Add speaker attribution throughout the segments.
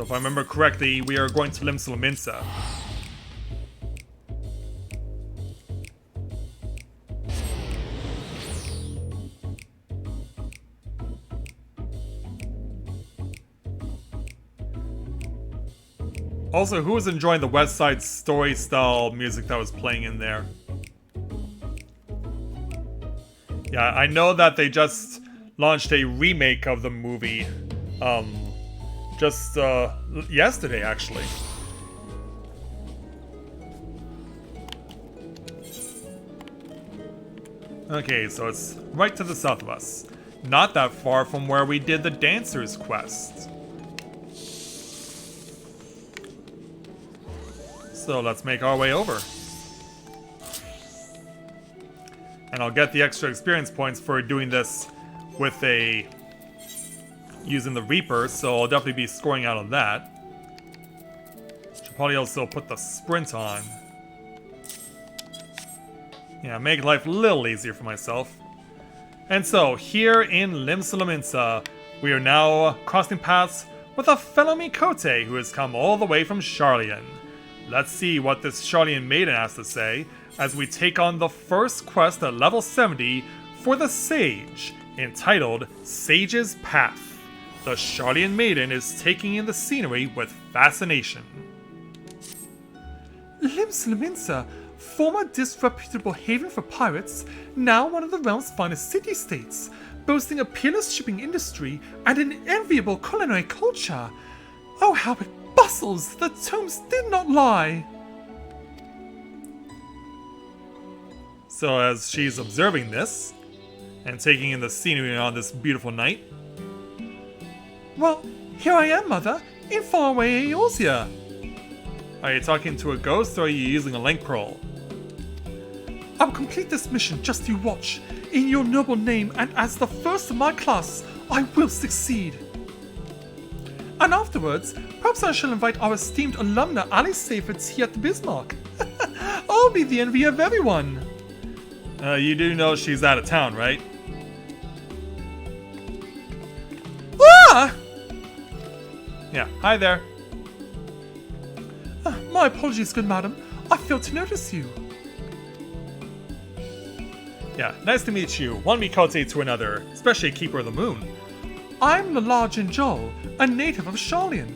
Speaker 1: So if I remember correctly, we are going to Limsalaminsa. Also, who was enjoying the West Side Story style music that was playing in there? Yeah, I know that they just launched a remake of the movie, just yesterday actually. Okay, so it's right to the south of us. Not that far from where we did the Dancer's quest. So let's make our way over. And I'll get the extra experience points for doing this with using the Reaper, so I'll definitely be scoring out on that. Should probably also put the sprint on. Yeah, make life a little easier for myself. And so, here in Limsalaminsa, we are now crossing paths with a fellow Mikote who has come all the way from Sharlayan. Let's see what this Sharlayan maiden has to say as we take on the first quest at level 70 for the Sage, entitled Sage's Path. The Sharlayan maiden is taking in the scenery with fascination.
Speaker 2: Limsalaminsa, former disreputable haven for pirates, now one of the realm's finest city-states, boasting a peerless shipping industry and an enviable culinary culture. Oh, how it bustles! The tomes did not lie!
Speaker 1: So as she's observing this, and taking in the scenery on this beautiful night...
Speaker 2: Well, here I am, Mother, in faraway Eorzea.
Speaker 1: Are you talking to a ghost or are you using a link pearl?
Speaker 2: I will complete this mission, just you watch. In your noble name and as the first of my class, I will succeed. And afterwards, perhaps I shall invite our esteemed alumna Alice Safer tea at the Bismarck. I'll be the envy of everyone.
Speaker 1: You do know she's out of town, right?
Speaker 2: Ah!
Speaker 1: Yeah, hi there.
Speaker 2: My apologies, good madam. I failed to notice you.
Speaker 1: Yeah, nice to meet you. One Mikote to another, especially Keeper of the Moon.
Speaker 2: I'm Lala Jinjol, a native of Sharlayan.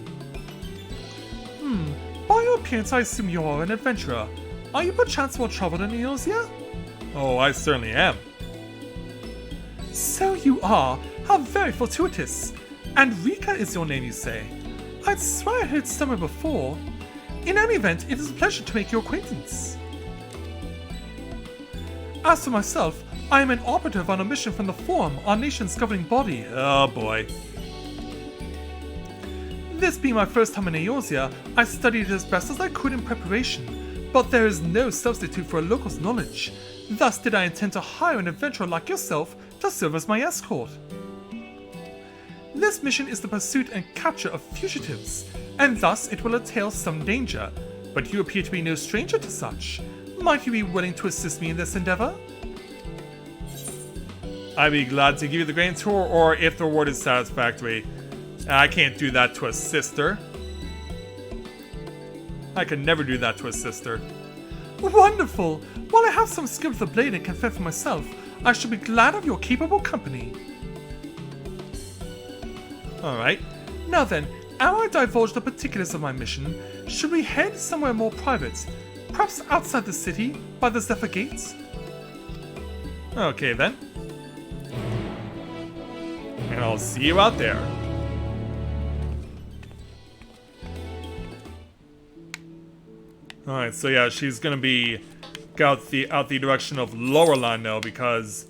Speaker 2: By your appearance I assume you are an adventurer. Are you perchance well traveled in Eorzea?
Speaker 1: Oh, I certainly am.
Speaker 2: So you are. How very fortuitous. And Rika is your name, you say? I'd swear I heard somewhere before. In any event, it is a pleasure to make your acquaintance. As for myself, I am an operative on a mission from the Forum, our nation's governing body.
Speaker 1: Oh boy.
Speaker 2: This being my first time in Eorzea, I studied as best as I could in preparation, but there is no substitute for a local's knowledge. Thus did I intend to hire an adventurer like yourself to serve as my escort. This mission is the pursuit and capture of fugitives, and thus it will entail some danger, but you appear to be no stranger to such. Might you be willing to assist me in this endeavor?
Speaker 1: I'd be glad to give you the grand tour, or if the reward is satisfactory. I can't do that to a sister. I could never do that to a sister.
Speaker 2: Wonderful! While I have some skill with the blade and can fend for myself, I shall be glad of your capable company.
Speaker 1: Alright.
Speaker 2: Now then, ere I divulge the particulars of my mission, should we head somewhere more private? Perhaps outside the city, by the Zephyr Gates?
Speaker 1: Okay then. And I'll see you out there. Alright, so yeah, she's gonna be out the direction of Lower Lano because...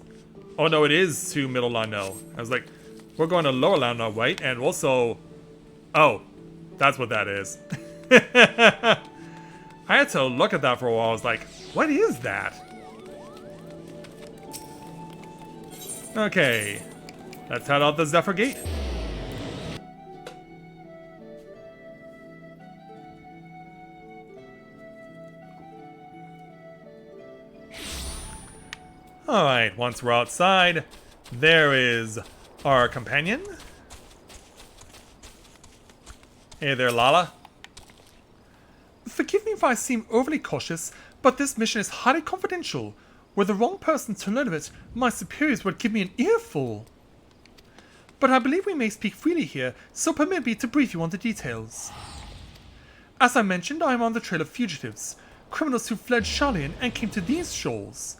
Speaker 1: Oh no, it is to Middle Lano. I was like, we're going to Lower Lano, right? And also... Oh, that's what that is. I had to look at that for a while. I was like, what is that? Okay, let's head out the Zephyr Gate. Alright, once we're outside, there is our companion. Hey there, Lala.
Speaker 2: Forgive me if I seem overly cautious, but this mission is highly confidential. Were the wrong person to learn of it, my superiors would give me an earful. But I believe we may speak freely here, so permit me to brief you on the details. As I mentioned, I am on the trail of fugitives, criminals who fled Sharlayan and came to these shores.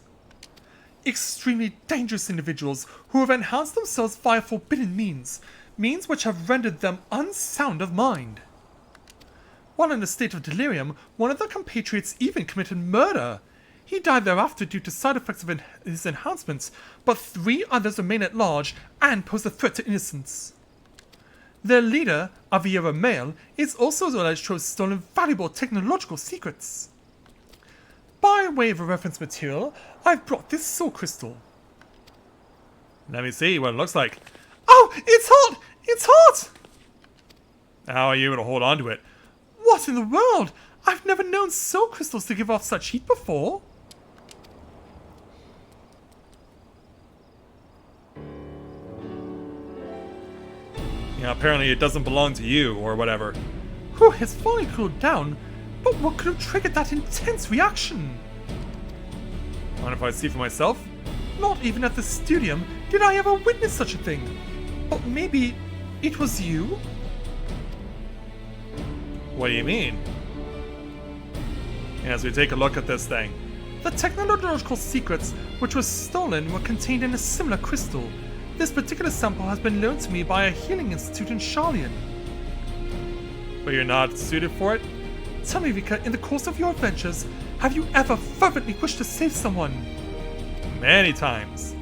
Speaker 2: Extremely dangerous individuals who have enhanced themselves via forbidden means which have rendered them unsound of mind. While in a state of delirium, one of their compatriots even committed murder. He died thereafter due to side effects of his enhancements, but 3 others remain at large and pose a threat to innocence. Their leader, Aviera Male, is also alleged to have stolen valuable technological secrets. By way of a reference material, I've brought this soul crystal.
Speaker 1: Let me see what it looks like.
Speaker 2: Oh, it's hot! It's hot!
Speaker 1: How are you able to hold on to it?
Speaker 2: What in the world? I've never known soul crystals to give off such heat before.
Speaker 1: Yeah, apparently it doesn't belong to you, or whatever.
Speaker 2: Whew, it's finally cooled down, but what could have triggered that intense reaction?
Speaker 1: Mind if I see for myself?
Speaker 2: Not even at the studium did I ever witness such a thing. But maybe it was you?
Speaker 1: What do you mean? As we take a look at this thing.
Speaker 2: The technological secrets which were stolen were contained in a similar crystal. This particular sample has been loaned to me by a healing institute in Sharlayan.
Speaker 1: But you're not suited for it?
Speaker 2: Tell me, Rika, in the course of your adventures, have you ever fervently wished to save someone?
Speaker 1: Many times.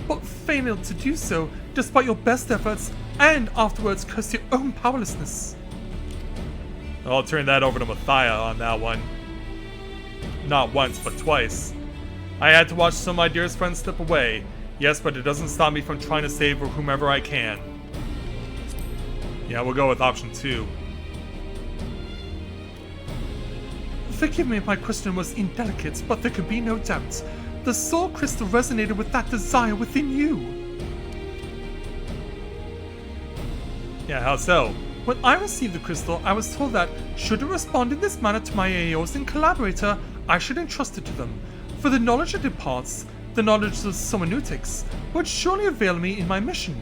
Speaker 2: But failed to do so despite your best efforts, and afterwards cursed your own powerlessness.
Speaker 1: I'll turn that over to Mathia on that one. Not once, but twice. I had to watch some of my dearest friends slip away. Yes, but it doesn't stop me from trying to save whomever I can. Yeah, we'll go with option 2.
Speaker 2: Forgive me if my question was indelicate, but there could be no doubt. The soul crystal resonated with that desire within you.
Speaker 1: Yeah, how so?
Speaker 2: When I received the crystal, I was told that, should it respond in this manner to my Aeosin collaborator, I should entrust it to them. For the knowledge it imparts, the knowledge of Somaneutics, would surely avail me in my mission.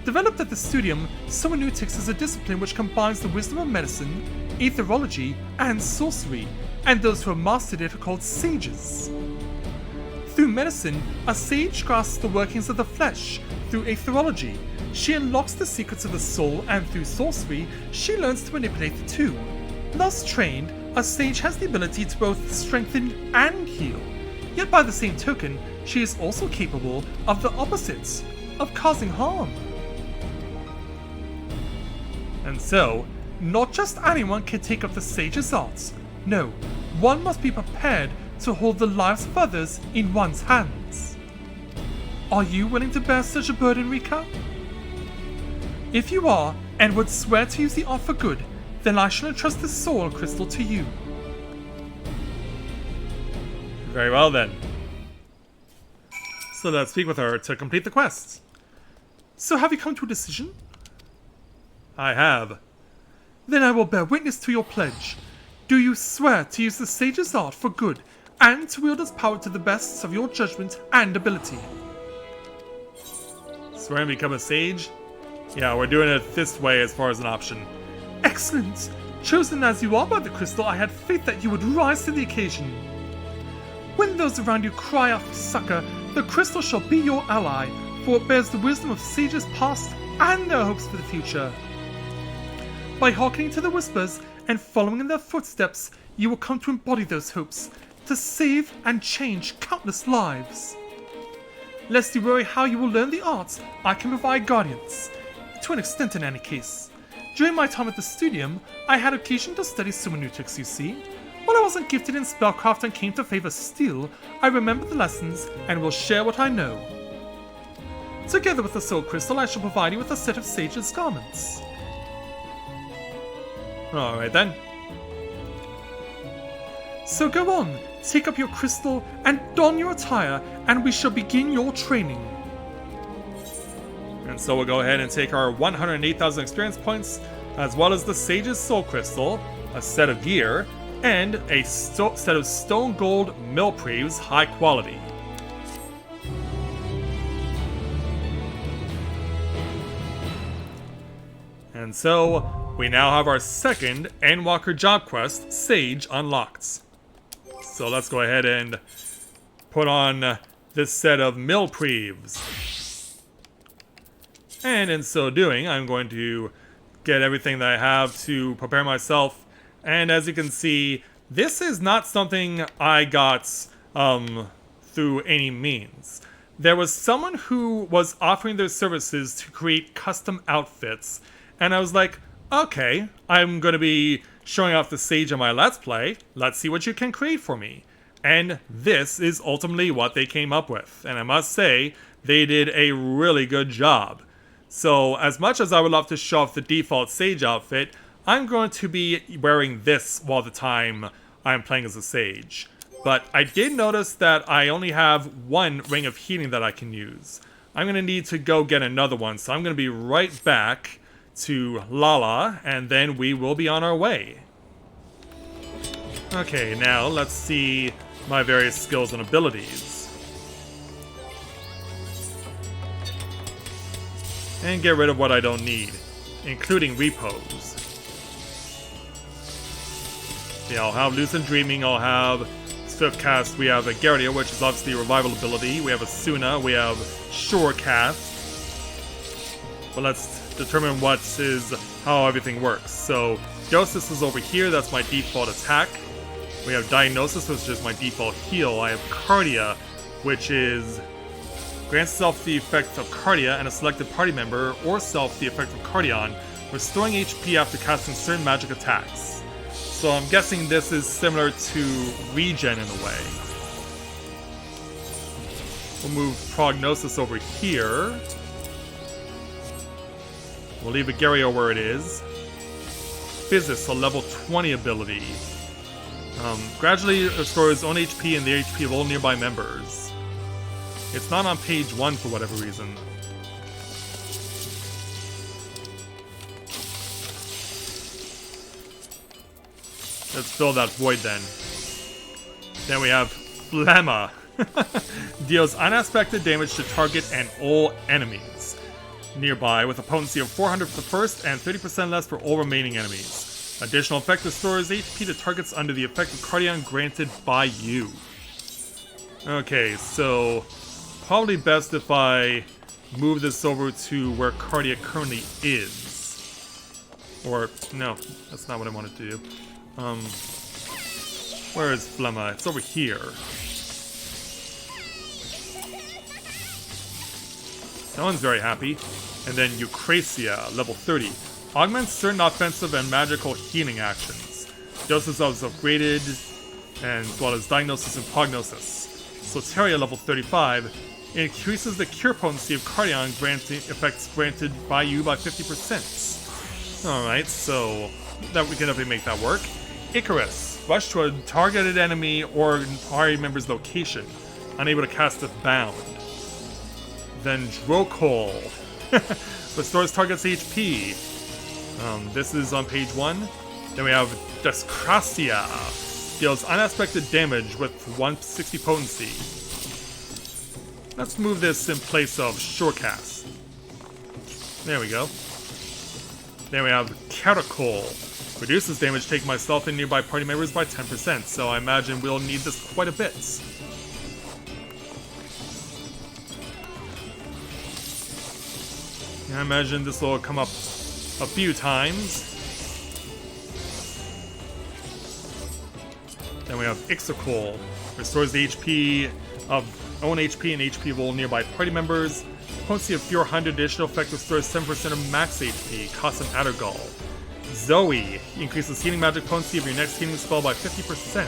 Speaker 2: Developed at the studium, Somaneutics is a discipline which combines the wisdom of medicine, aetherology, and sorcery, and those who have mastered it are called sages. Through medicine, a sage grasps the workings of the flesh. Through aetherology, she unlocks the secrets of the soul, and through sorcery, she learns to manipulate the two. Thus trained, a sage has the ability to both strengthen and heal. Yet by the same token, she is also capable of the opposites, of causing harm. And so, not just anyone can take up the sage's arts. No, one must be prepared to hold the lives of others in one's hands. Are you willing to bear such a burden, Rika? If you are, and would swear to use the art for good, then I shall entrust this soul crystal to you.
Speaker 1: Very well then. So let's speak with her to complete the quest.
Speaker 2: So have you come to a decision?
Speaker 1: I have.
Speaker 2: Then I will bear witness to your pledge. Do you swear to use the sage's art for good, and to wield its power to the best of your judgment and ability?
Speaker 1: Swear and become a sage? Yeah, we're doing it this way as far as an option.
Speaker 2: Excellent! Chosen as you are by the crystal, I had faith that you would rise to the occasion. When those around you cry out for succor, the crystal shall be your ally, for it bears the wisdom of sages past and their hopes for the future. By hearkening to the whispers and following in their footsteps, you will come to embody those hopes, to save and change countless lives. Lest you worry how you will learn the arts, I can provide guardians. To an extent in any case. During my time at the studium, I had occasion to study Somaneutics, you see. While I wasn't gifted in spellcraft and came to favor steel, I remember the lessons and will share what I know. Together with the soul crystal, I shall provide you with a set of sage's garments.
Speaker 1: Alright then.
Speaker 2: So go on, take up your crystal and don your attire, and we shall begin your training.
Speaker 1: And so we'll go ahead and take our 108,000 experience points, as well as the Sage's Soul Crystal, a set of gear, and a set of Stone Gold Millpreaves high quality. And so, we now have our second Endwalker job quest, Sage, unlocked. So let's go ahead and put on this set of Millpreaves. And in so doing, I'm going to get everything that I have to prepare myself. And as you can see, this is not something I got through any means. There was someone who was offering their services to create custom outfits, and I was like, okay, I'm going to be showing off the Sage in my Let's Play. Let's see what you can create for me. And this is ultimately what they came up with. And I must say, they did a really good job. So as much as I would love to show off the default Sage outfit, I'm going to be wearing this while the time I'm playing as a Sage. But I did notice that I only have one Ring of Healing that I can use. I'm going to need to go get another one, so I'm going to be right back to Lala, and then we will be on our way. Okay, now let's see my various skills and abilities. And get rid of what I don't need, including repos. Yeah, I'll have Lucid Dreaming, I'll have Swift Cast, we have a Gardia, which is obviously a revival ability, we have a Suna, we have Shore Cast. But let's determine how everything works. So, Gnosis is over here, that's my default attack. We have Diagnosis, which is my default heal. I have Cardia, which is grants self the effect of Cardia and a selected party member, or self the effect of Cardion, restoring HP after casting certain magic attacks. So I'm guessing this is similar to Regen in a way. We'll move Prognosis over here. We'll leave Agario where it is. Physis, a level 20 ability. Gradually restores own HP and the HP of all nearby members. It's not on page 1 for whatever reason. Let's fill that void then. Then we have Flamma. Deals unaspected damage to target and all enemies nearby with a potency of 400 for the first and 30% less for all remaining enemies. Additional effect restores HP to targets under the effect of Cardion granted by you. Okay, so probably best if I move this over to where Cardia currently is. Or, no, that's not what I wanted to do. Where is Flemma? It's over here. No one's very happy. And then Eucrasia, level 30. Augments certain offensive and magical healing actions. Doses of upgraded, and as well as Diagnosis and Prognosis. Soteria, level 35. Increases the cure potency of Cardion granting effects granted by you by 50%. Alright, so that we can definitely make that work. Icarus. Rush to a targeted enemy or party member's location. Unable to cast if bound. Then Drokol. Restores target's HP. This is on page 1. Then we have Descracia. Deals unaspected damage with 160 potency. Let's move this in place of Shorecast. There we go. Then we have Caracol. Reduces damage taken by stealth and nearby party members by 10%, so I imagine we'll need this quite a bit. I imagine this will come up a few times. Then we have Ixocol. Restores the HP of own HP and HP of all nearby party members. Potency of 400 additional effect restores 7% of max HP. Costs an Addergall. Zoe increases healing magic potency of your next healing spell by 50%.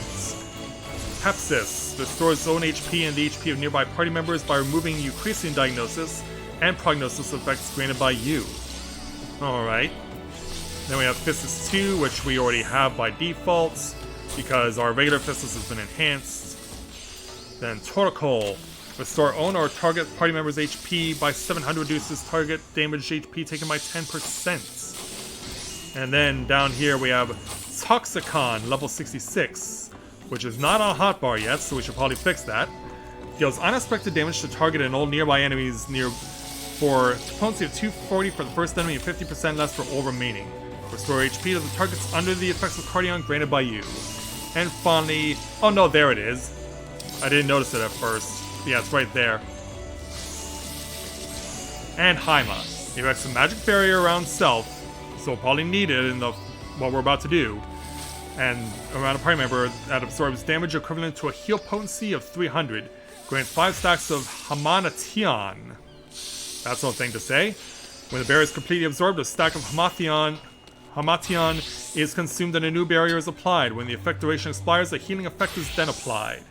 Speaker 1: Pepsis restores own HP and the HP of nearby party members by removing Eucracian Diagnosis and Prognosis effects granted by you. Alright. Then we have Physis 2, which we already have by default, because our regular Physis has been enhanced. Then Toracol Restore own or target party member's HP by 700, reduces target damage HP taken by 10%. And then down here we have Toxicon, level 66, which is not on hotbar yet, so we should probably fix that. Deals unexpected damage to target and all nearby enemies near for potency of 240 for the first enemy and 50% less for all remaining. Restore HP to the targets under the effects of Cardion granted by you. And finally, oh no, there it is. I didn't notice it at first. Yeah, it's right there. And Haima. He erects a magic barrier around self, so we'll probably need it in what we're about to do. And around a party member that absorbs damage equivalent to a heal potency of 300. Grants 5 stacks of Hamanation. That's no thing to say. When the barrier is completely absorbed, a stack of Hamanation is consumed and a new barrier is applied. When the effect duration expires, a healing effect is then applied.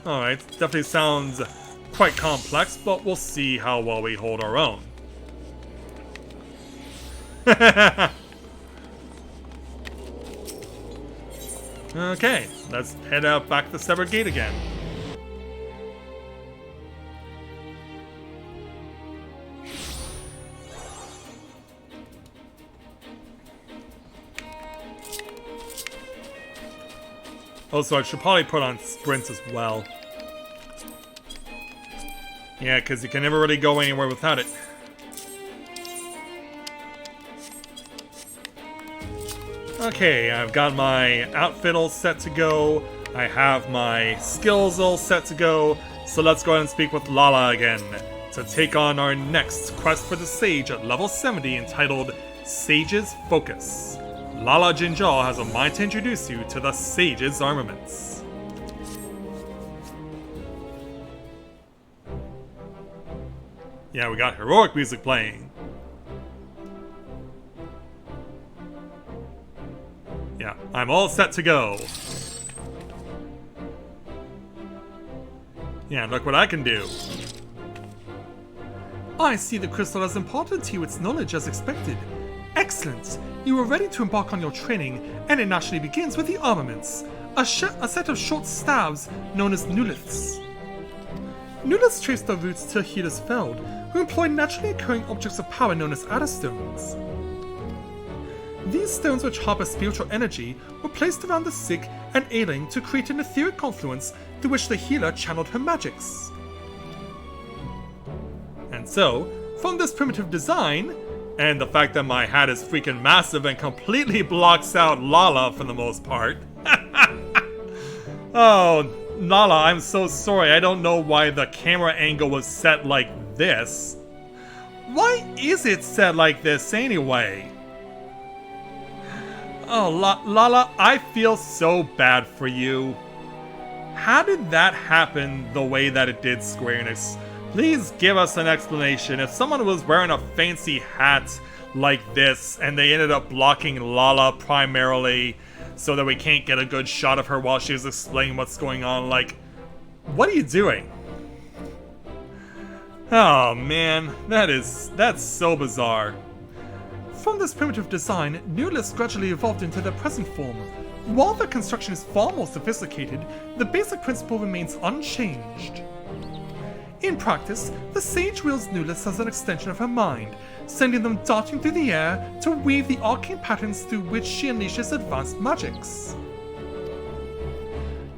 Speaker 1: Alright, definitely sounds quite complex, but we'll see how well we hold our own. Okay, let's head out back to the Severed Gate again. Also, I should probably put on sprints as well. Yeah, because you can never really go anywhere without it. Okay, I've got my outfit all set to go. I have my skills all set to go. So let's go ahead and speak with Lala again to take on our next quest for the Sage at level 70 entitled Sage's Focus. Lala Jinjal has a mind to introduce you to the Sage's armaments. Yeah, we got heroic music playing. Yeah, I'm all set to go. Yeah, look what I can do.
Speaker 2: I see the crystal has imparted to you its knowledge as expected. Excellent! You are ready to embark on your training, and it naturally begins with the armaments, a set of short staves known as nuliths. Nuliths trace their roots to healers Feld, who employ naturally occurring objects of power known as Adderstones. These stones, which harbor spiritual energy, were placed around the sick and ailing to create an etheric confluence through which the healer channeled her magics. And so, from this primitive design, and the fact that my hat is freaking massive and completely blocks out Lala for the most part. Oh, Lala, I'm so sorry. I don't know why the camera angle was set like this. Why is it set like this anyway? Oh, Lala, I feel so bad for you. How did that happen the way that it did, Square Enix? Please give us an explanation. If someone was wearing a fancy hat like this and they ended up blocking Lala primarily so that we can't get a good shot of her while she's explaining what's going on, like, what are you doing? Oh man, that's so bizarre. From this primitive design, nuliths gradually evolved into their present form. While their construction is far more sophisticated, the basic principle remains unchanged. In practice, the Sage wields nuliths as an extension of her mind, sending them darting through the air to weave the arcane patterns through which she unleashes advanced magics.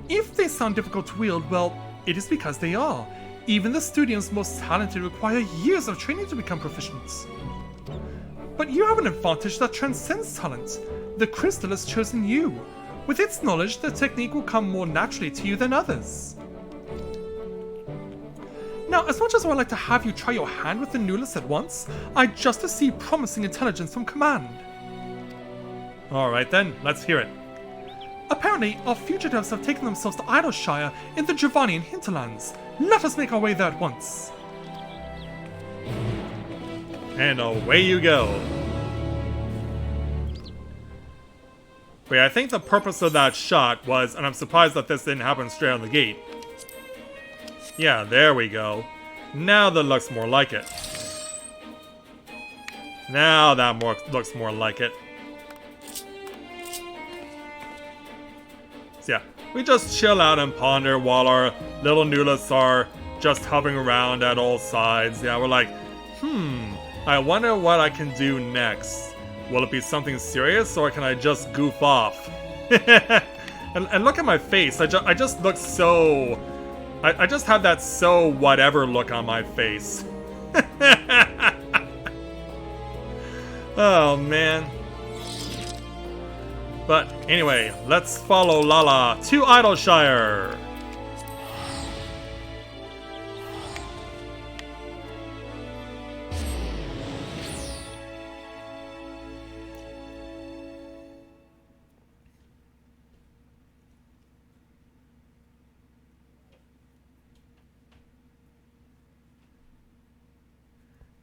Speaker 2: If they sound difficult to wield, well, it is because they are. Even the studio's most talented require years of training to become proficient. But you have an advantage that transcends talent. The crystal has chosen you. With its knowledge, the technique will come more naturally to you than others. Now, as much as I would like to have you try your hand with the nuliths at once, I just received promising intelligence from command.
Speaker 1: Alright then, let's hear it.
Speaker 2: Apparently, our fugitives have taken themselves to Idleshire in the Giovannian hinterlands. Let us make our way there at once.
Speaker 1: And away you go. Wait, I think the purpose of that shot was, and I'm surprised that this didn't happen straight on the gate. Yeah, there we go. Now that looks more like it. Now that looks more like it. yeah, we just chill out and ponder while our little noodles are just hovering around at all sides. Yeah, we're like, I wonder what I can do next. Will it be something serious, or can I just goof off? and look at my face. I just look so... I just have that so whatever look on my face. Oh, man. But anyway, let's follow Lala to Idleshire.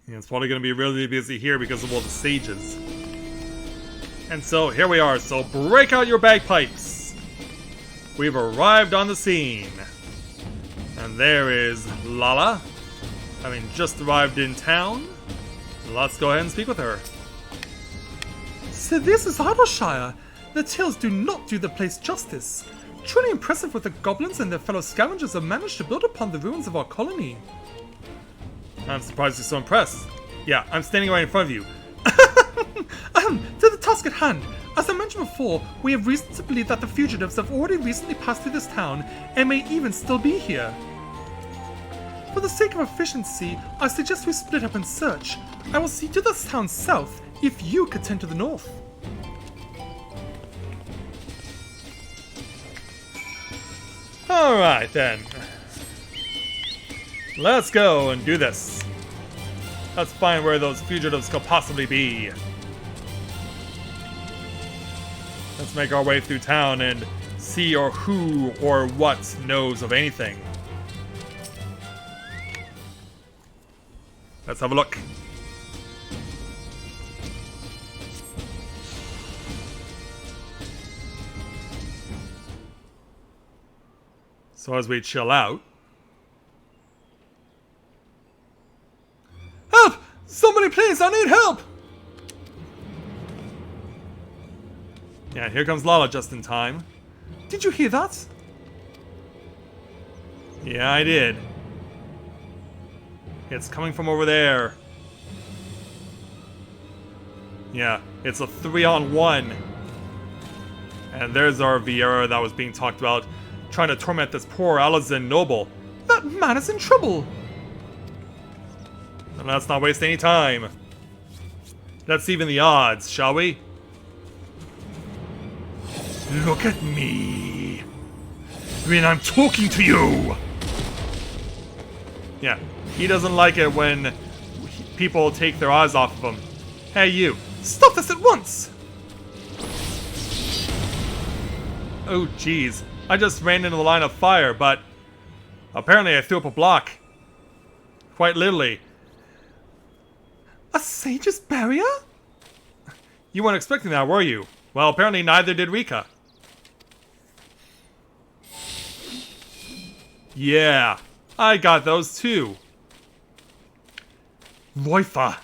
Speaker 1: Yeah, it's probably going to be really busy here because of all the sages. And so, here we are. So, break out your bagpipes. We've arrived on the scene. And there is Lala, having just arrived in town. Let's go ahead and speak with her.
Speaker 2: So this is Idleshire. The tales do not do the place justice. Truly impressive what the goblins and their fellow scavengers have managed to build upon the ruins of our colony.
Speaker 1: I'm surprised you're so impressed. Yeah, I'm standing right in front of you.
Speaker 2: To the task at hand. As I mentioned before, we have reason to believe that the fugitives have already recently passed through this town and may even still be here. For the sake of efficiency, I suggest we split up and search. I will see to this town south if you could tend to the north.
Speaker 1: Alright then. Let's go and do this. Let's find where those fugitives could possibly be. Let's make our way through town and see or who or what knows of anything. Let's have a look. So as we chill out...
Speaker 2: Help! Somebody please, I need help!
Speaker 1: Yeah, here comes Lala just in time.
Speaker 2: Did you hear that?
Speaker 1: Yeah, I did. It's coming from over there. Yeah, it's a 3-on-1. And there's our Vieira that was being talked about, trying to torment this poor Alizin noble.
Speaker 2: That man is in trouble!
Speaker 1: And let's not waste any time. Let's even the odds, shall we?
Speaker 2: Look at me. When I'm talking to you!
Speaker 1: Yeah, he doesn't like it when people take their eyes off of him. Hey, you.
Speaker 2: Stop this at once!
Speaker 1: Oh, jeez. I just ran into the line of fire, but apparently I threw up a block. Quite literally.
Speaker 2: A sage's barrier?
Speaker 1: You weren't expecting that, were you? Well, apparently neither did Rika. Yeah, I got those too.
Speaker 2: Roifa.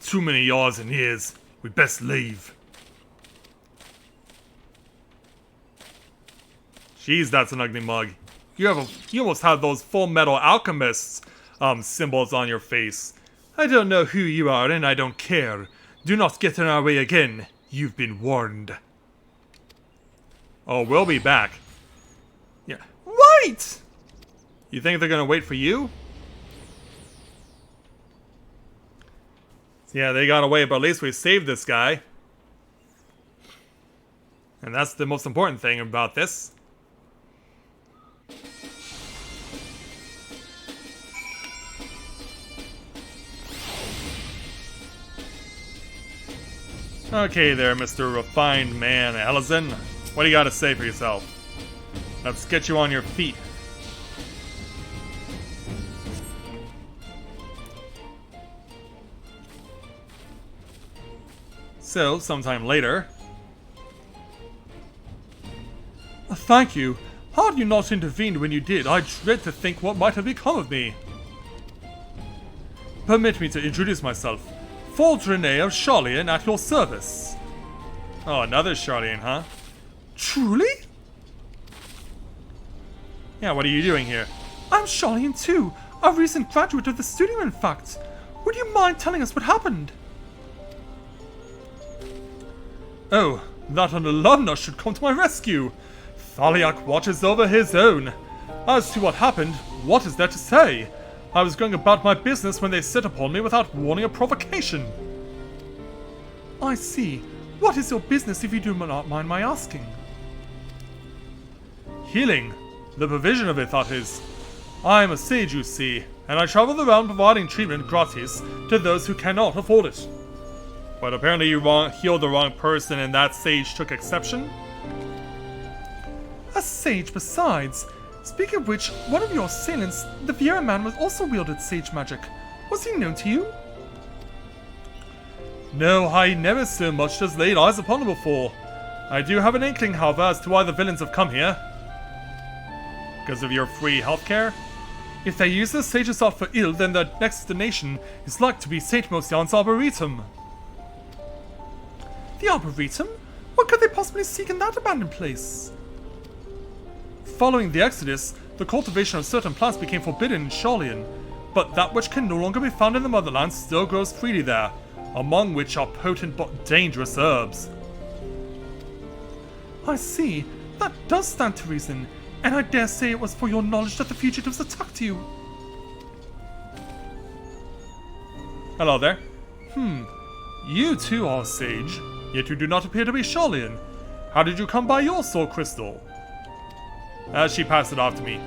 Speaker 2: Too many yards and years. We best leave.
Speaker 1: Jeez, that's an ugly mug. You almost have those Full Metal Alchemists symbols on your face.
Speaker 2: I don't know who you are and I don't care. Do not get in our way again. You've been warned.
Speaker 1: Oh, we'll be back.
Speaker 2: Yeah. Wait!
Speaker 1: You think they're gonna wait for you? Yeah, they got away, but at least we saved this guy. And that's the most important thing about this. Okay there, Mr. Refined Man, Alizin. What do you got to say for yourself? Let's get you on your feet. So, sometime later...
Speaker 2: Thank you. Had you not intervened when you did, I dread to think what might have become of me. Permit me to introduce myself. Ford Rene of Charlian at your service.
Speaker 1: Oh, another Charlian, huh?
Speaker 2: Truly?
Speaker 1: Yeah, what are you doing here?
Speaker 2: I'm Charlian too, a recent graduate of the studio in fact. Would you mind telling us what happened?
Speaker 1: Oh, that an alumna should come to my rescue. Thaliak watches over his own. As to what happened, what is there to say? I was going about my business when they set upon me without warning or provocation.
Speaker 2: I see. What is your business if you do not mind my asking?
Speaker 1: Healing. The provision of it, that is. I am a sage, you see, and I travel around providing treatment gratis to those who cannot afford it. But apparently you healed the wrong person and that sage took exception?
Speaker 2: A sage besides. Speaking of which, one of your assailants, the Vieira man, was also wielded sage magic. Was he known to you?
Speaker 1: No, I never so much as laid eyes upon him before. I do have an inkling, however, as to why the villains have come here. Because of your free healthcare? If they use the sage's art for ill, then their next destination is like to be St. Mosian's Arboretum.
Speaker 2: The Arboretum? What could they possibly seek in that abandoned place?
Speaker 1: Following the Exodus, the cultivation of certain plants became forbidden in Charlian, but that which can no longer be found in the motherland still grows freely there, among which are potent but dangerous herbs.
Speaker 2: I see. That does stand to reason, and I dare say it was for your knowledge that the fugitives attacked you.
Speaker 1: Hello there. You too are a sage, yet you do not appear to be Charlian. How did you come by your soul crystal? As she passed it off to me.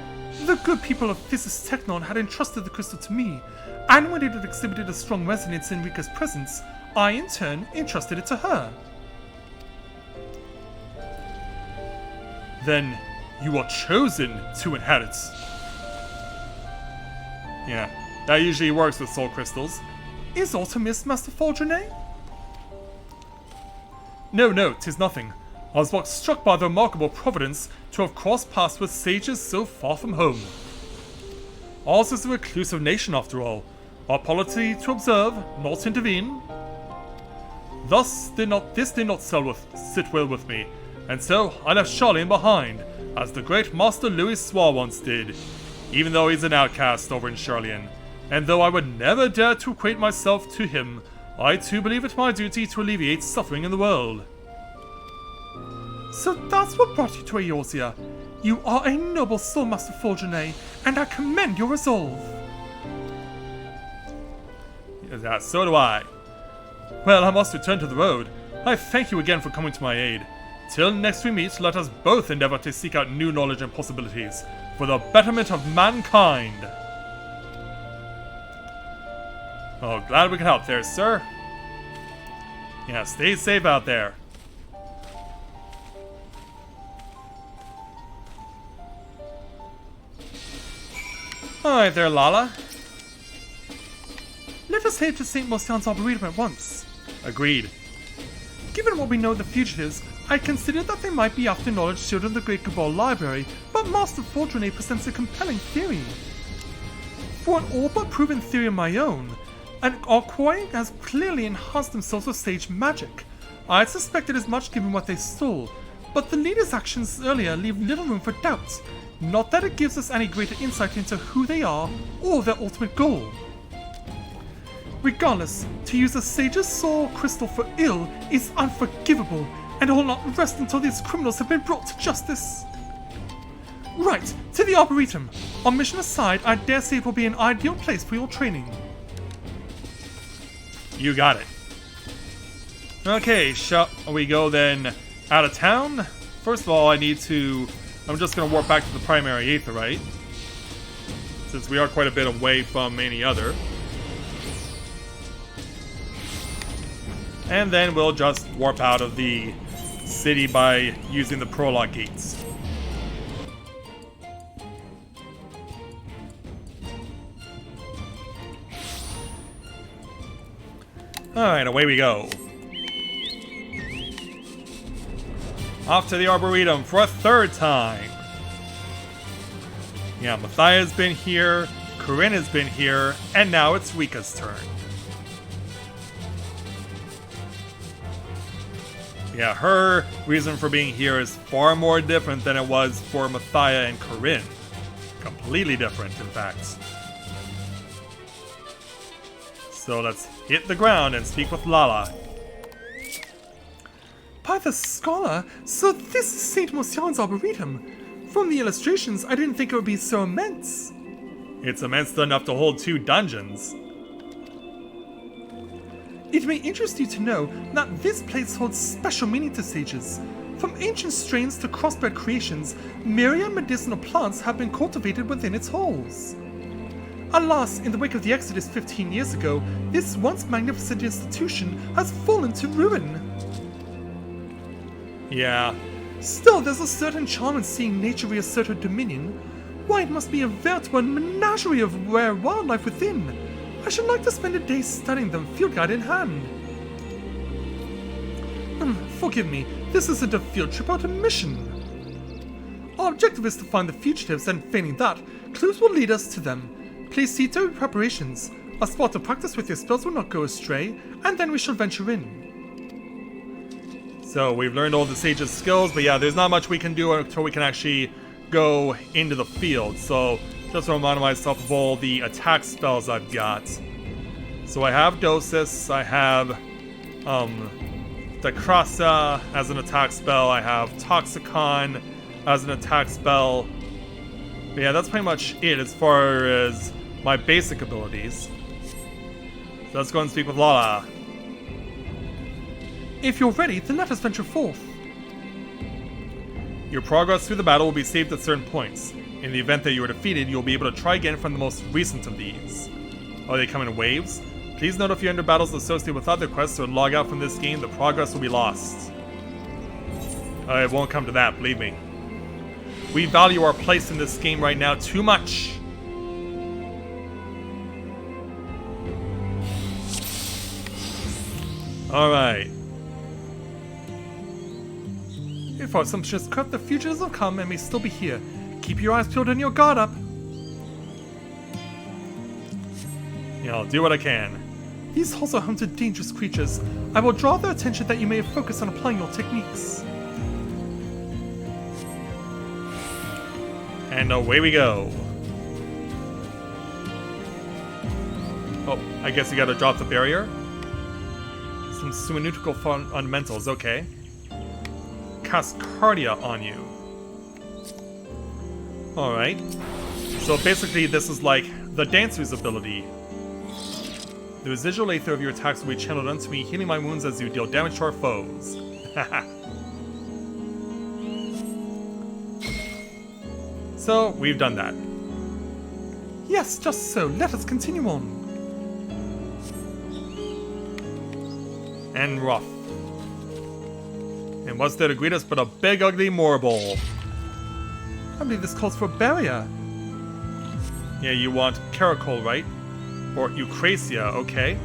Speaker 2: The good people of Physis Technon had entrusted the crystal to me, and when it had exhibited a strong resonance in Rika's presence, I in turn entrusted it to her.
Speaker 1: Then you are chosen to inherit. Yeah, that usually works with soul crystals.
Speaker 2: Is aught amiss, Master Faldrene?
Speaker 1: No, 'tis nothing. I was but struck by the remarkable providence to have crossed paths with sages so far from home. Ours is a reclusive nation after all, our polity to observe, not to intervene. Thus this did not sit well with me, and so I left Charlian behind, as the great Master Louis Soir once did, even though he's an outcast over in Charlian, and though I would never dare to equate myself to him, I too believe it my duty to alleviate suffering in the world.
Speaker 2: So that's what brought you to Eorzea. You are a noble soul, Master Faldrene, and I commend your resolve.
Speaker 1: Yeah, so do I. Well, I must return to the road. I thank you again for coming to my aid. Till next we meet, let us both endeavor to seek out new knowledge and possibilities for the betterment of mankind. Oh, glad we could help there, sir. Yeah, stay safe out there. Alright there, Lala.
Speaker 2: Let us head to St. Mosian's Arboretum at once.
Speaker 1: Agreed.
Speaker 2: Given what we know of the fugitives, I consider that they might be after knowledge stored in the Great Cabal Library, but Master Faldrene presents a compelling theory. For an all but proven theory of my own, and our quarry has clearly enhanced themselves with sage magic. I had suspected as much given what they stole, but the leader's actions earlier leave little room for doubt. Not that it gives us any greater insight into who they are or their ultimate goal. Regardless, to use a sage's soul crystal for ill is unforgivable, and I will not rest until these criminals have been brought to justice. Right, to the Arboretum. On mission aside, I dare say it will be an ideal place for your training.
Speaker 1: You got it. Okay, shall we go then out of town? First of all, I'm just going to warp back to the primary Aetheryte, since we are quite a bit away from any other. And then we'll just warp out of the city by using the prologue gates. Alright, away we go. Off to the Arboretum for a third time. Yeah, Matthia's been here, Corinne's been here, and now it's Rika's turn. Yeah, her reason for being here is far more different than it was for Mathia and Corinne. Completely different, in fact. So let's hit the ground and speak with Lala.
Speaker 2: By the scholar, so this is St. Mosian's Arboretum. From the illustrations, I didn't think it would be so immense.
Speaker 1: It's immense enough to hold 2 dungeons.
Speaker 2: It may interest you to know that this place holds special meaning to sages. From ancient strains to crossbred creations, myriad medicinal plants have been cultivated within its halls. Alas, in the wake of the Exodus 15 years ago, this once magnificent institution has fallen to ruin.
Speaker 1: Yeah.
Speaker 2: Still, there's a certain charm in seeing nature reassert her dominion. Why, it must be a veritable menagerie of rare wildlife within. I should like to spend a day studying them, field guide in hand. Forgive me, this isn't a field trip, but a mission. Our objective is to find the fugitives, and failing that, clues will lead us to them. Please see to your preparations. A spot to practice with your spells will not go astray, and then we shall venture in.
Speaker 1: So we've learned all the sage's skills, but yeah, there's not much we can do until we can actually go into the field. So just to remind myself of all the attack spells I've got. So I have Dosis, I have Dakrasa as an attack spell, I have Toxicon as an attack spell. But yeah, that's pretty much it as far as my basic abilities. So let's go and speak with Lala.
Speaker 2: If you're ready, then let us venture forth.
Speaker 1: Your progress through the battle will be saved at certain points. In the event that you are defeated, you'll be able to try again from the most recent of these. Are they coming in waves? Please note if you enter battles associated with other quests or log out from this game, the progress will be lost. It won't come to that, believe me. We value our place in this game right now too much. Alright.
Speaker 2: If our assumption is correct, the fugitives have come and may still be here. Keep your eyes peeled and your guard up.
Speaker 1: Yeah, I'll do what I can.
Speaker 2: These halls are home to dangerous creatures. I will draw their attention that you may focus on applying your techniques.
Speaker 1: And away we go. Oh, I guess you gotta drop the barrier. Some suinutrical fundamentals, okay. Cast Cardia on you. Alright. So basically this is like the Dancer's ability. The residual aether of your attacks will be channeled onto me, healing my wounds as you deal damage to our foes. So, we've done that.
Speaker 2: Yes, just so. Let us continue on.
Speaker 1: And rough. And what's there to greet us but a big ugly Morbol?
Speaker 2: I believe this calls for a barrier.
Speaker 1: Yeah, you want Caracol, right? Or Eucrasia, okay.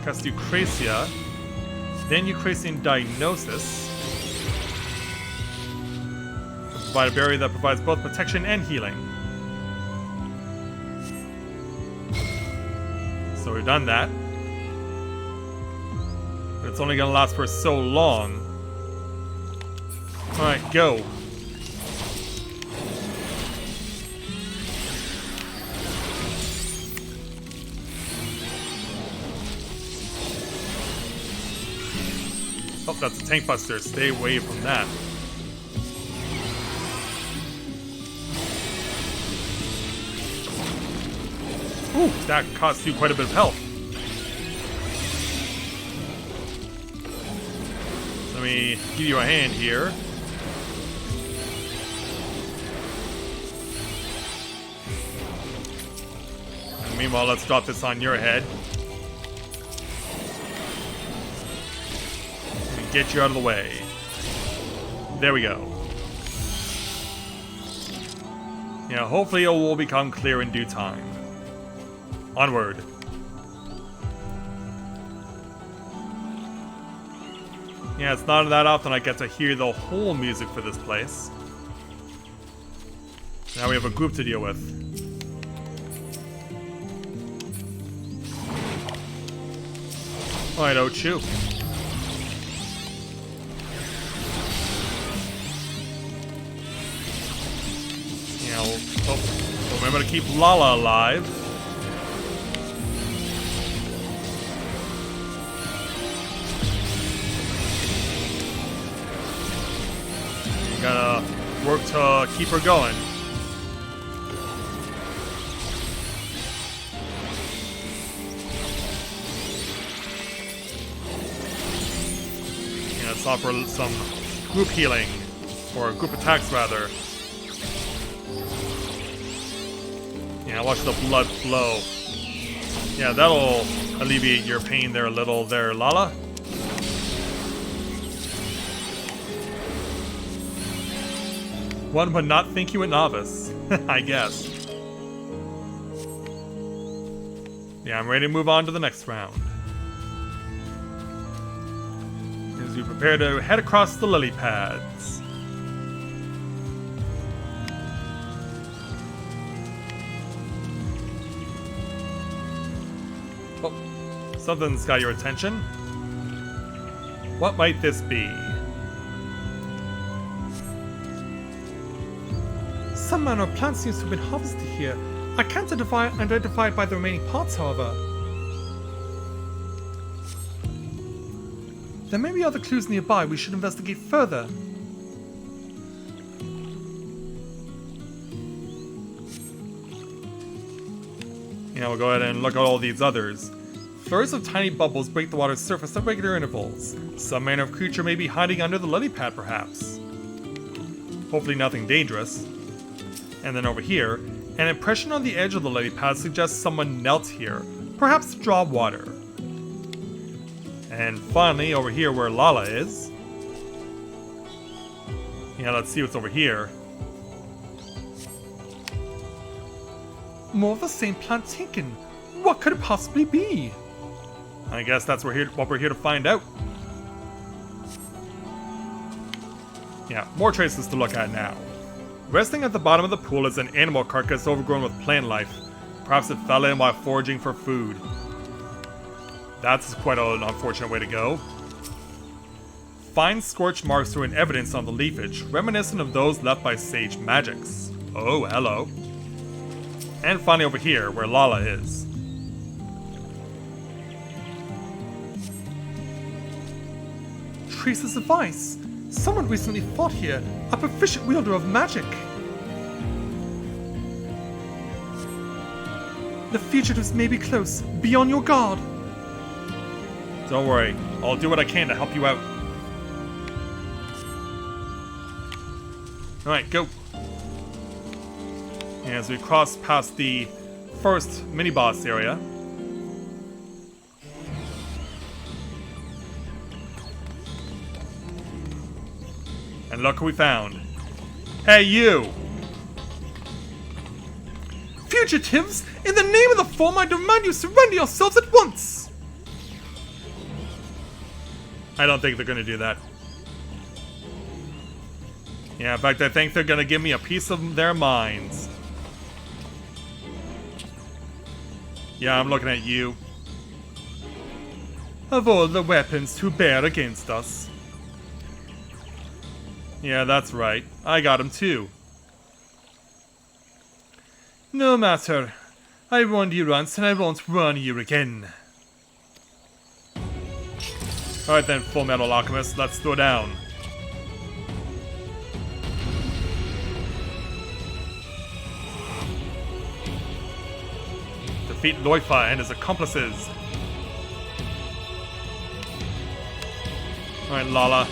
Speaker 1: Cast Eucrasia. Then Eucrasian Diagnosis. Provide a barrier that provides both protection and healing. So we've done that. But it's only gonna last for so long. Alright, go. Oh, that's a tank buster. Stay away from that. Ooh, that costs you quite a bit of health. Let me give you a hand here. And meanwhile, let's drop this on your head. And get you out of the way. There we go. Yeah, hopefully it will become clear in due time. Onward. Yeah, it's not that often I get to hear the whole music for this place. Now we have a group to deal with. Alright, Ochu. You know, remember to keep Lala alive. You gotta work to keep her going. Let's offer some group healing, or group attacks rather. Yeah, watch the blood flow. Yeah, that'll alleviate your pain there a little there, Lala. One would not think you a novice, I guess. Yeah, I'm ready to move on to the next round. As we prepare to head across the lily pads. Oh, something's got your attention. What might this be?
Speaker 2: Some manner of plant seems to have been harvested here. I can't identify it by the remaining parts, however. There may be other clues nearby we should investigate further.
Speaker 1: Yeah, we'll go ahead and look at all these others. Flurries of tiny bubbles break the water's surface at regular intervals. Some manner of creature may be hiding under the lily pad, perhaps. Hopefully nothing dangerous. And then over here, an impression on the edge of the lily pad suggests someone knelt here, perhaps to draw water. And finally, over here where Lala is. Yeah, let's see what's over here.
Speaker 2: More of the same plant taken. What could it possibly be?
Speaker 1: I guess that's what we're here to find out. Yeah, more traces to look at now. Resting at the bottom of the pool is an animal carcass overgrown with plant life. Perhaps it fell in while foraging for food. That's quite an unfortunate way to go. Fine scorch marks through an evidence on the leafage, reminiscent of those left by sage magics. Oh, hello. And finally over here, where Lala is.
Speaker 2: Traces of ice. Someone recently fought here, a proficient wielder of magic. The fugitives may be close. Be on your guard.
Speaker 1: Don't worry, I'll do what I can to help you out. Alright, go. And as we cross past the first mini-boss area. And look who we found. Hey, you!
Speaker 2: Fugitives! In the name of the form, I demand you surrender yourselves at once!
Speaker 1: I don't think they're gonna do that. Yeah, in fact, I think they're gonna give me a piece of their minds. Yeah, I'm looking at you.
Speaker 2: Of all the weapons to bear against us.
Speaker 1: Yeah, that's right. I got him too.
Speaker 2: No matter. I warned you once and I won't warn you again.
Speaker 1: Alright then, Full Metal Alchemist, let's throw down. Defeat Loifa and his accomplices. Alright, Lala.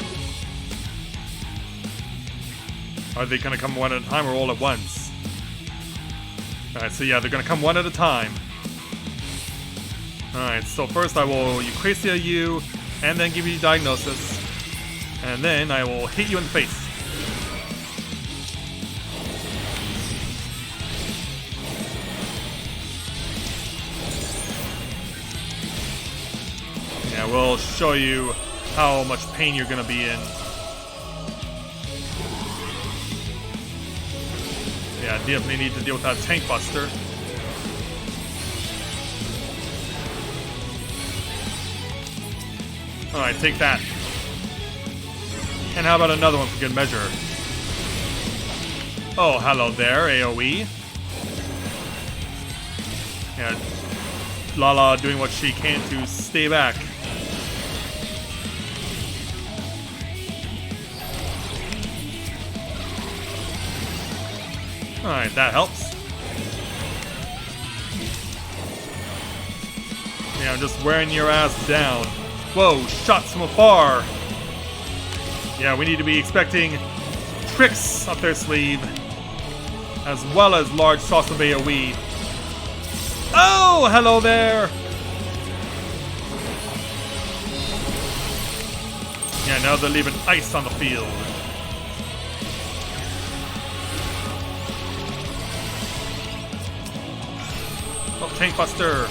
Speaker 1: Are they gonna come one at a time or all at once? Alright, so yeah, they're gonna come one at a time. Alright, so first I will Eucrasia you, and then give you diagnosis. And then I will hit you in the face. Yeah, we'll show you how much pain you're gonna be in. Yeah, definitely need to deal with that tank buster. Alright, take that. And how about another one for good measure? Oh, hello there, AoE. Yeah, Lala doing what she can to stay back. Alright, that helps. Yeah, I'm just wearing your ass down. Whoa, shots from afar! Yeah, we need to be expecting tricks up their sleeve, as well as large sauce of AoE. Oh, hello there! Yeah, now they're leaving ice on the field. Oh, Tank Buster!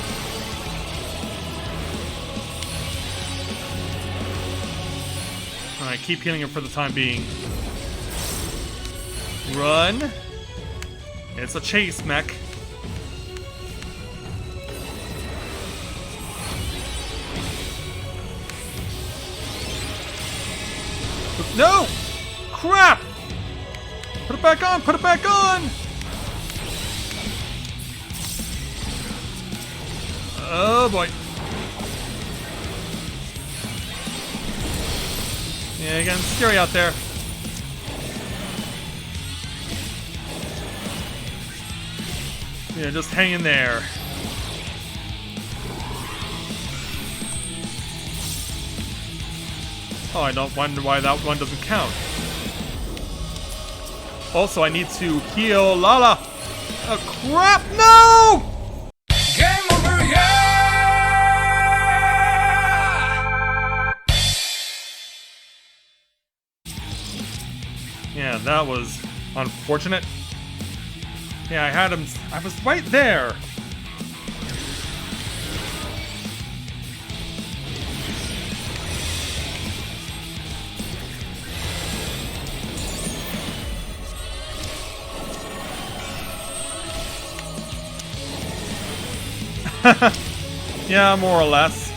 Speaker 1: Alright, keep healing him for the time being. Run! It's a chase, mech. No! Crap! Put it back on! Put it back on! Oh boy. Yeah, again, scary out there. Yeah, just hang in there. Oh, I don't wonder why that one doesn't count. Also, I need to heal Lala. Oh, crap! No!
Speaker 3: Game over, yeah!
Speaker 1: Yeah, that was unfortunate. Yeah, I had him. I was right there. Yeah, more or less.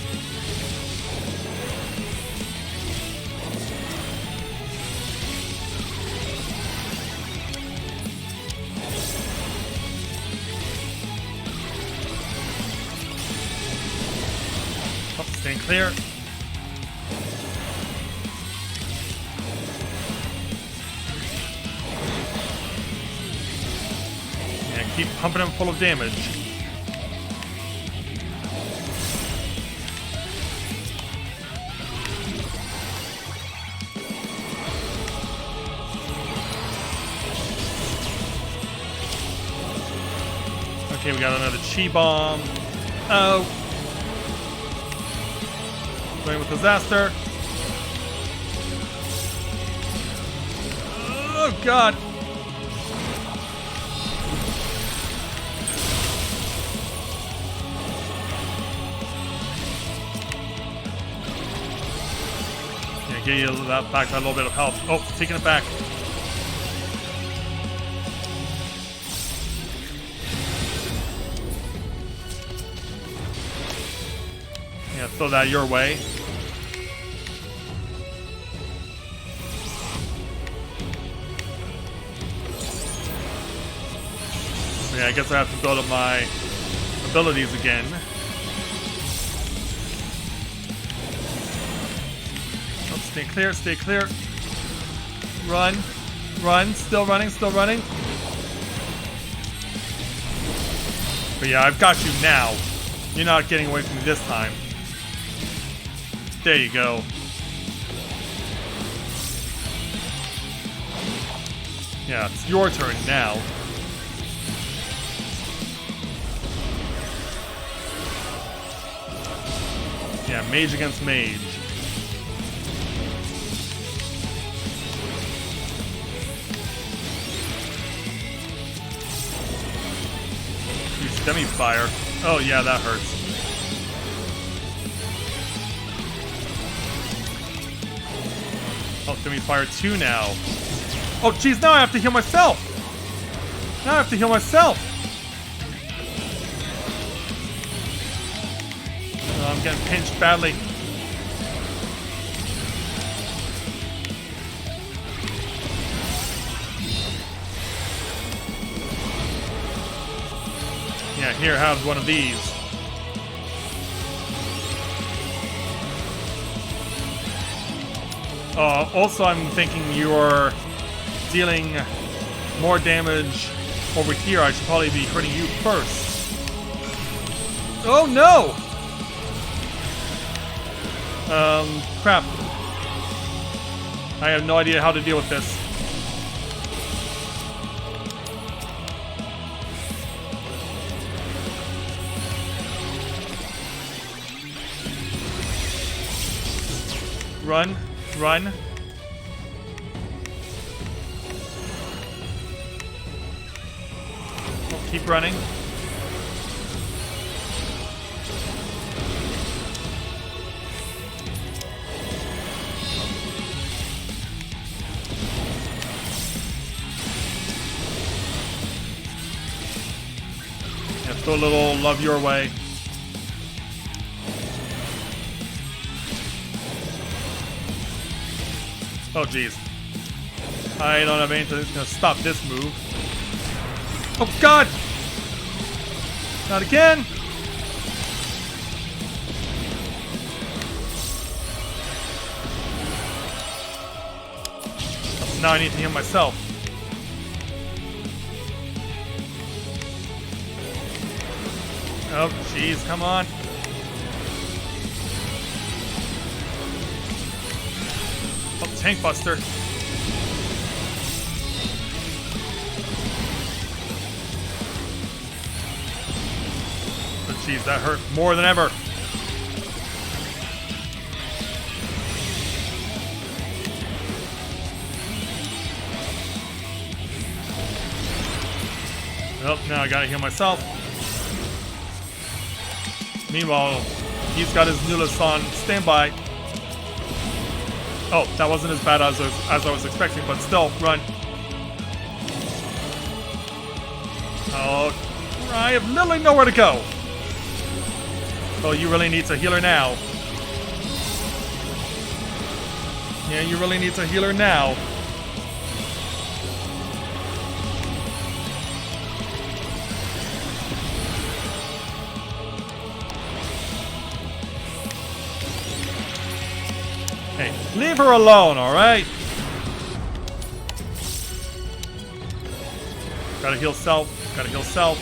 Speaker 1: Oh, staying clear. Yeah, keep pumping him full of damage. Okay, we got another chi bomb. Oh. Going with disaster. Oh god. Yeah, get you that back, that little bit of health. Oh, taking it back. Yeah, throw that your way. Yeah, I guess I have to build up my abilities again. Oh, stay clear, stay clear. Run, run, still running, still running. But yeah, I've got you now. You're not getting away from me this time. There you go. Yeah, it's your turn now. Yeah, mage against mage. Use semi-fire. Oh yeah, that hurts. Oh, semi-fire 2 now. Oh jeez, now I have to heal myself! Now I have to heal myself! Oh, I'm getting pinched badly. here, have one of these. Also, I'm thinking you're dealing more damage over here. I should probably be hurting you first. Oh no! Crap. I have no idea how to deal with this. Run, run. Oh, keep running. Yeah, throw a little love your way. Oh jeez. I don't have anything that's gonna stop this move. Oh god! Not again! Now I need to heal myself. Oh jeez, come on. Oh, tank buster. Oh jeez, that hurt more than ever. Oh, now I gotta heal myself. Meanwhile, he's got his Nullus on standby. Oh, that wasn't as bad as I was expecting, but still, run. Oh, I have literally nowhere to go. Oh, you really need to heal her now. Yeah, you really need to heal her now. Hey, leave her alone, alright? Gotta heal self, gotta heal self.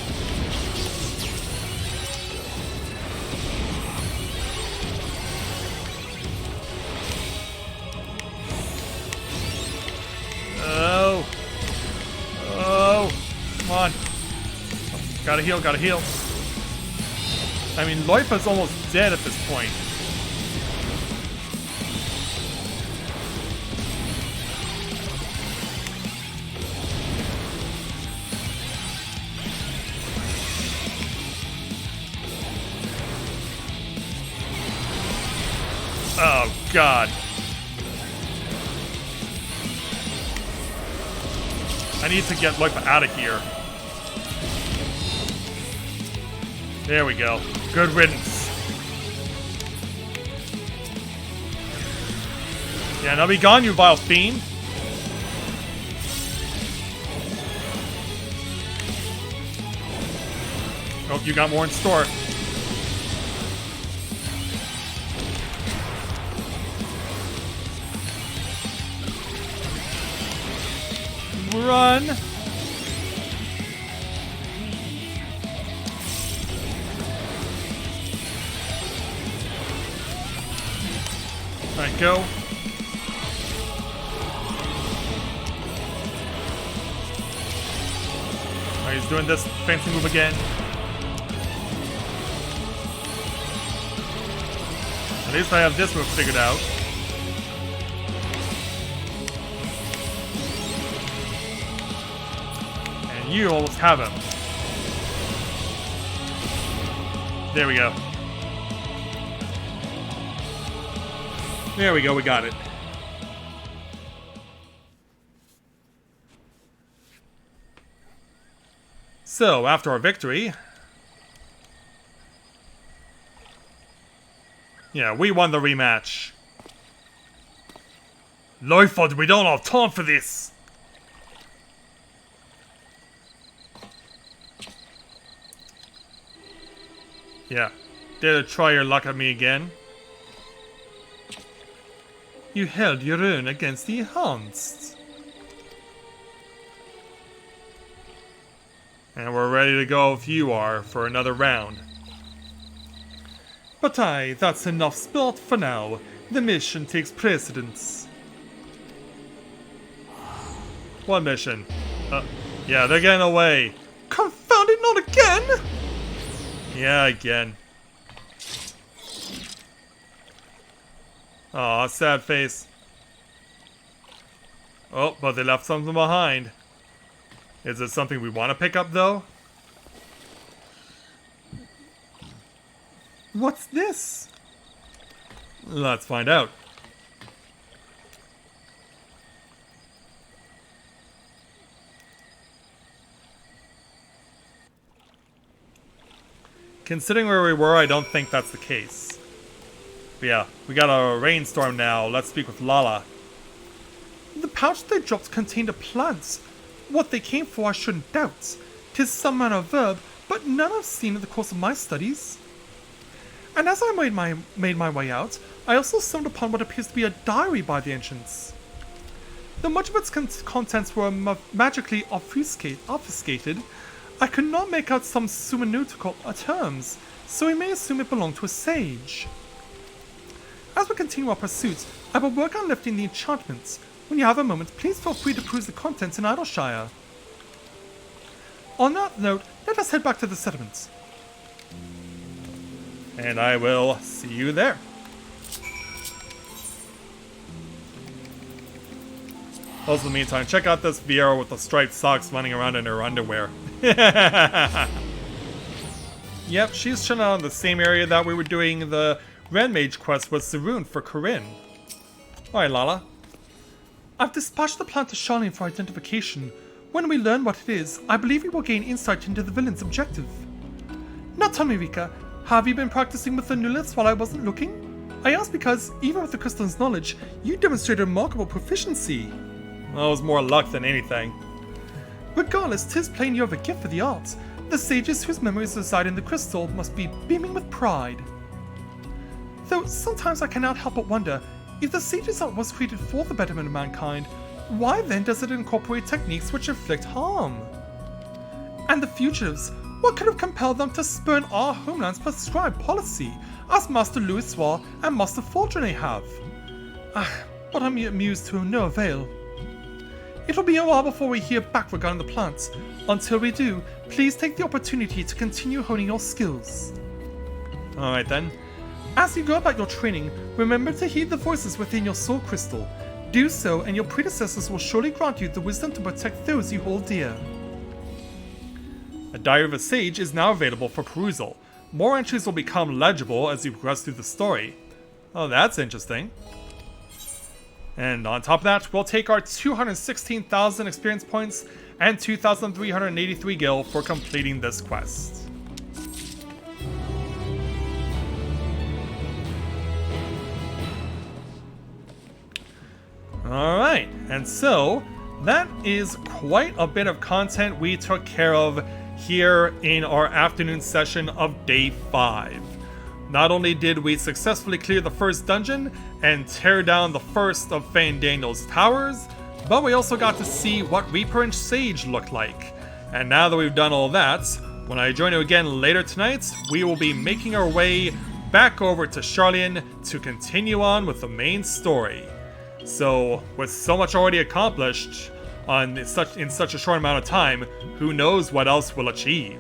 Speaker 1: Oh. Oh. Come on. Gotta heal, gotta heal. I mean, Loipa's almost dead at this point. Oh, God. I need to get Loipa out of here. There we go. Good riddance. Yeah, now be gone, you vile fiend. Oh, you got more in store. Run! Alright, go. Alright, he's doing this fancy move again. At least I have this move figured out. You almost have him. There we go. There we go, we got it. So, after our victory... Yeah, we won the rematch. Loifod, we don't have time for this! Yeah. Dare to try your luck at me again?
Speaker 2: You held your own against the Hunts.
Speaker 1: And we're ready to go if you are for another round.
Speaker 2: But aye, that's enough sport for now. The mission takes precedence.
Speaker 1: What mission? Yeah, they're getting away.
Speaker 2: Confound it, not again!
Speaker 1: Yeah, again. Aw, sad face. Oh, but they left something behind. Is it something we want to pick up, though?
Speaker 2: What's this?
Speaker 1: Let's find out. Considering where we were, I don't think that's the case. But yeah, we got a rainstorm now. Let's speak with Lala.
Speaker 2: The pouch they dropped contained a plant. What they came for I shouldn't doubt. 'Tis some manner of verb, but none I've seen in the course of my studies. And as I made my way out, I also stumbled upon what appears to be a diary by the entrance. Though much of its contents were magically obfuscated, I could not make out some sumanutal terms, so we may assume it belonged to a sage. As we continue our pursuit, I will work on lifting the enchantments. When you have a moment, please feel free to peruse the contents in Idleshire. On that note, let us head back to the settlements.
Speaker 1: And I will see you there. Also, in the meantime, check out this Vieira with the striped socks running around in her underwear. Yep, she's chilling out in the same area that we were doing the Red Mage quest with Sarun for Corinne. Alright, Lala.
Speaker 2: I've dispatched the plant to Charlene for identification. When we learn what it is, I believe we will gain insight into the villain's objective. Now tell me, Rika, have you been practicing with the nulets while I wasn't looking? I ask because, even with the crystal's knowledge, you demonstrated remarkable proficiency.
Speaker 1: Well, it was more luck than anything.
Speaker 2: Regardless, 'tis plain you have a gift for the art. The sages whose memories reside in the crystal must be beaming with pride. Though sometimes I cannot help but wonder, if the sages art was created for the betterment of mankind, why then does it incorporate techniques which inflict harm? And the fugitives, what could have compelled them to spurn our homeland's prescribed policy, as Master Louisoix and Master Faldrene have? But I'm amused to no avail. It'll be a while before we hear back regarding the plant. Until we do, please take the opportunity to continue honing your skills.
Speaker 1: Alright then.
Speaker 2: As you go about your training, remember to heed the voices within your soul crystal. Do so, and your predecessors will surely grant you the wisdom to protect those you hold dear.
Speaker 1: A Diary of a Sage is now available for perusal. More entries will become legible as you progress through the story. Oh, that's interesting. And on top of that, we'll take our 216,000 experience points and 2,383 gil for completing this quest. Alright, and so that is quite a bit of content we took care of here in our afternoon session of Day 5. Not only did we successfully clear the first dungeon and tear down the first of Fandaniel's towers, but we also got to see what Reaper and Sage looked like. And now that we've done all that, when I join you again later tonight, we will be making our way back over to Charlene to continue on with the main story. So, with so much already accomplished in such a short amount of time, who knows what else we'll achieve.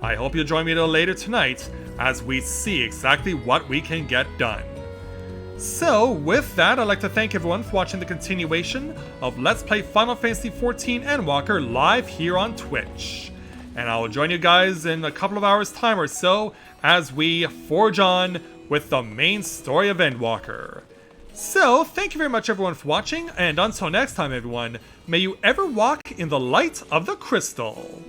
Speaker 1: I hope you'll join me a little later tonight as we see exactly what we can get done. So, with that, I'd like to thank everyone for watching the continuation of Let's Play Final Fantasy XIV Endwalker live here on Twitch. And I will join you guys in a couple of hours' time or so as we forge on with the main story of Endwalker. So, thank you very much everyone for watching, and until next time everyone, may you ever walk in the light of the crystal.